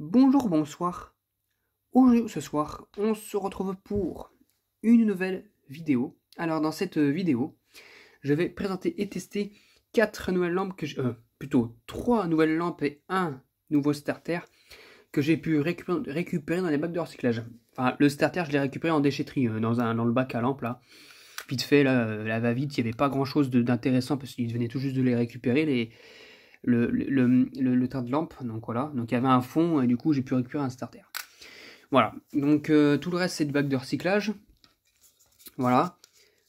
Bonjour, bonsoir. Aujourd'hui, ce soir, on se retrouve pour une nouvelle vidéo. Alors, dans cette vidéo, je vais présenter et tester 4 nouvelles lampes plutôt 3 nouvelles lampes et un nouveau starter que j'ai pu récupérer dans les bacs de recyclage. Enfin, le starter, je l'ai récupéré en déchetterie, dans le bac à lampes, là. Vite fait, là, la va-vite, il n'y avait pas grand-chose d'intéressant parce qu'il venait tout juste de les récupérer, le tas de lampes. Donc voilà, donc il y avait un fond et du coup, j'ai pu récupérer un starter. Voilà, donc tout le reste, c'est de bacs de recyclage. Voilà.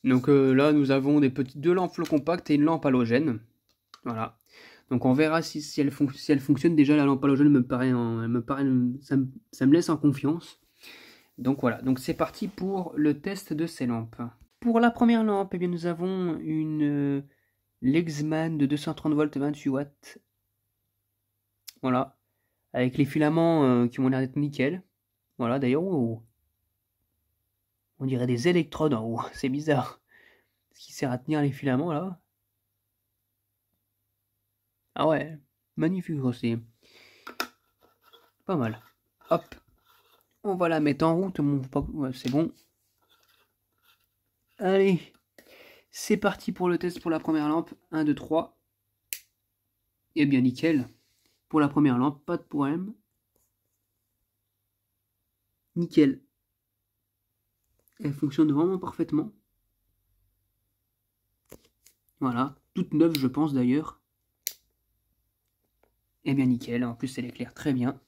Donc là, nous avons deux lampes flow compact et une lampe halogène. Voilà. Donc on verra si elle fonctionne. Déjà, la lampe halogène ça me laisse en confiance. Donc voilà, donc c'est parti pour le test de ces lampes. Pour la première lampe, eh bien, nous avons une Lexman de 230 volts 28 watts. Voilà. Avec les filaments qui m'ont l'air d'être nickel. Voilà, d'ailleurs, on dirait des électrodes en haut. C'est bizarre. Ce qui sert à tenir les filaments là. Ah ouais, magnifique aussi. Pas mal. Hop. On va la mettre en route. Ouais, c'est bon. Allez. C'est parti pour le test pour la première lampe. 1, 2, 3. Et bien nickel. Pour la première lampe, pas de problème. Nickel. Elle fonctionne vraiment parfaitement. Voilà. Toute neuve, je pense d'ailleurs. Et bien nickel. En plus, elle éclaire très bien.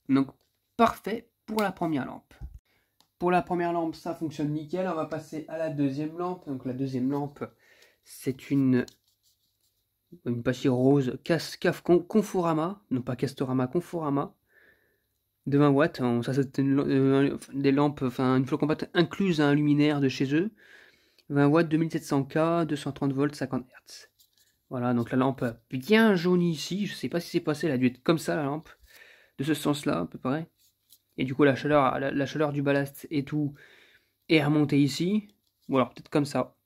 Donc, parfait pour la première lampe. Pour la première lampe, ça fonctionne nickel. On va passer à la deuxième lampe. Donc, la deuxième lampe, c'est une pâchée rose CAF Conforama. Non, pas Castorama, Conforama. De 20 watts. Ça, c'est des lampes, enfin, une flow compact incluse à un luminaire de chez eux. 20 watts, 2700K, 230 volts, 50 Hz. Voilà, donc la lampe bien jaunie ici. Je sais pas si c'est passé, elle a dû être comme ça, la lampe. De ce sens-là, à peu près. Et du coup, la chaleur du ballast et tout est remontée ici. Ou alors peut-être comme ça.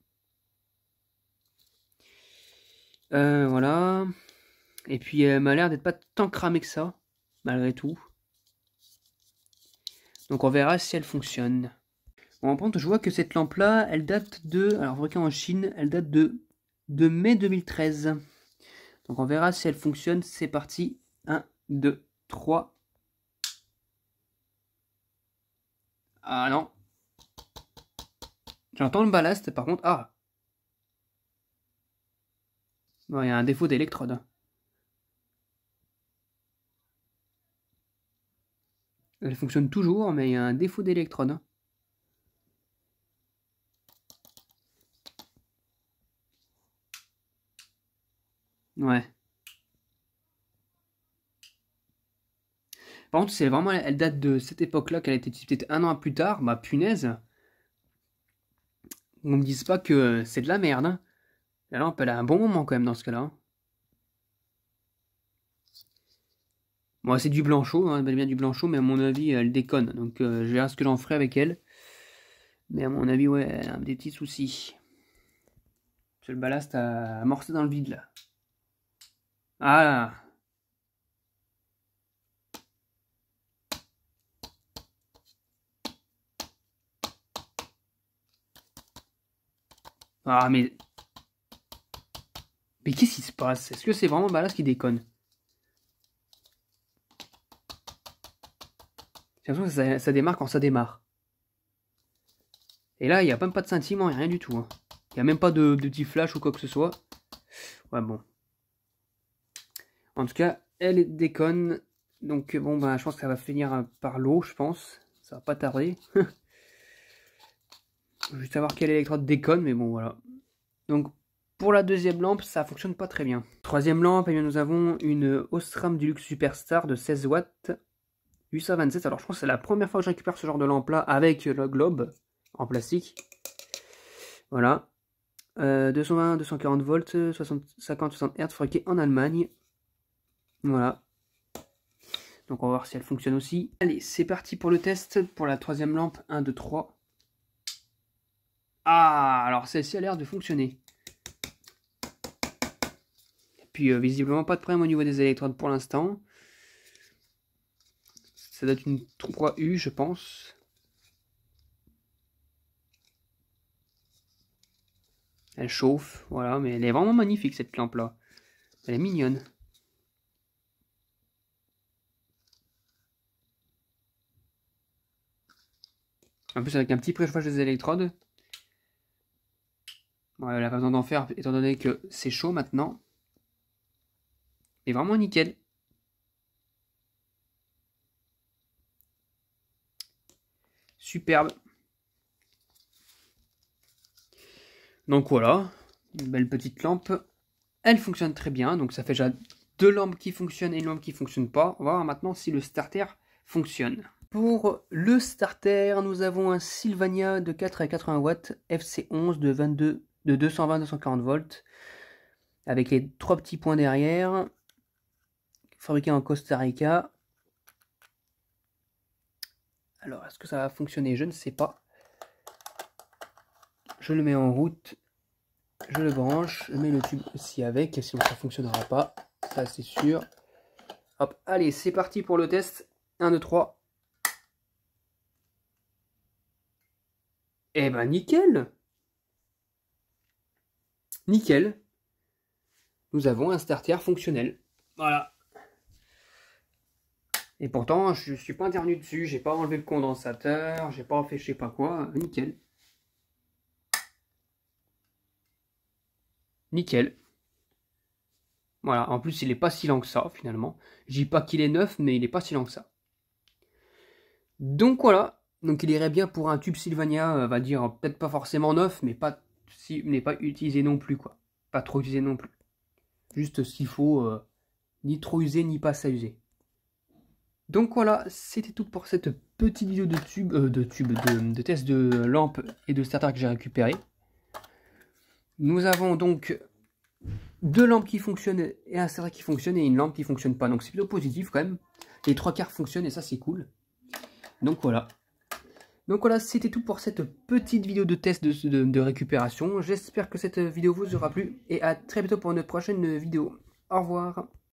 Voilà. Et puis, elle m'a l'air d'être pas tant cramée que ça, malgré tout. Donc, on verra si elle fonctionne. Bon, par contre, je vois que cette lampe-là, elle date de... Alors, fabriquée en Chine, elle date de mai 2013. Donc, on verra si elle fonctionne. C'est parti. 1, 2, 3. Ah non. J'entends le ballast, par contre. Ah. Bon, il y a un défaut d'électrode. Elle fonctionne toujours, mais il y a un défaut d'électrode. Ouais. Par contre, c'est vraiment, elle date de cette époque-là, qu'elle a été peut-être un an plus tard. Bah, punaise. On me dise pas que c'est de la merde. Hein. La lampe, elle a un bon moment quand même dans ce cas-là. Bon, c'est du blanchot, hein, bel et bien du blanchot, mais à mon avis, elle déconne. Donc, je verrai ce que j'en ferai avec elle. Mais à mon avis, ouais, elle a des petits soucis. Parce que le ballast a amorcé dans le vide, là. Ah! Ah, mais... Mais qu'est-ce qui se passe? Est-ce que c'est vraiment le ballast qui déconne? J'ai l'impression que ça démarre quand ça démarre. Et là, il n'y a même pas de scintillement, il n'y a rien du tout. Hein. Il n'y a même pas de petit flash ou quoi que ce soit. Ouais, bon. En tout cas, elle déconne. Donc, bon, bah, je pense que ça va finir par l'eau, je pense. Ça va pas tarder. Juste savoir quelle électrode déconne, mais bon, voilà. Donc, pour la deuxième lampe, ça fonctionne pas très bien. Troisième lampe, eh bien, nous avons une Osram Deluxe Superstar de 16 watts. 827. Alors, je pense que c'est la première fois que je récupère ce genre de lampe-là avec le globe en plastique. Voilà. 220, 240 volts, 50, 60 Hz, fabriqué en Allemagne. Voilà. Donc on va voir si elle fonctionne aussi. Allez, c'est parti pour le test pour la troisième lampe. 1, 2, 3. Ah, alors celle-ci a l'air de fonctionner. puis visiblement pas de problème au niveau des électrodes pour l'instant. Ça doit être une 3U je pense. Elle chauffe, voilà, mais elle est vraiment magnifique cette lampe là. Elle est mignonne. En plus avec un petit préchauffage des électrodes. Bon, elle n'a pas besoin d'en faire étant donné que c'est chaud maintenant. Et vraiment nickel. Superbe. Donc voilà, une belle petite lampe. Elle fonctionne très bien, donc ça fait déjà 2 lampes qui fonctionnent et une lampe qui ne fonctionne pas. On va voir maintenant si le starter fonctionne. Pour le starter, nous avons un Sylvania de 4 à 80 watts, FC11 de 220-240 volts, avec les 3 petits points derrière, fabriqué en Costa Rica. Alors, est-ce que ça va fonctionner? Je ne sais pas. Je le mets en route, je le branche, je mets le tube aussi avec, sinon ça ne fonctionnera pas, ça c'est sûr. Hop, allez, c'est parti pour le test. 1, 2, 3. Eh ben nickel! Nickel! Nous avons un starter fonctionnel. Voilà. Et pourtant, je ne suis pas intervenu dessus, j'ai pas enlevé le condensateur, j'ai pas fait je sais pas quoi. Nickel. Nickel. Voilà, en plus il est pas si lent que ça finalement. Je dis pas qu'il est neuf, mais il est pas si lent que ça. Donc voilà, donc il irait bien pour un tube Sylvania, on va dire peut-être pas forcément neuf, mais pas utilisé non plus quoi. Pas trop utilisé non plus. Juste ce qu'il faut, ni trop usé ni pas assez usé. Donc voilà, c'était tout pour cette petite vidéo de test de lampe et de starter que j'ai récupéré. Nous avons donc 2 lampes qui fonctionnent et un starter qui fonctionne et une lampe qui fonctionne pas. Donc c'est plutôt positif quand même. Les 3/4 fonctionnent et ça c'est cool. Donc voilà. Donc voilà, c'était tout pour cette petite vidéo de test de récupération. J'espère que cette vidéo vous aura plu et à très bientôt pour une prochaine vidéo. Au revoir.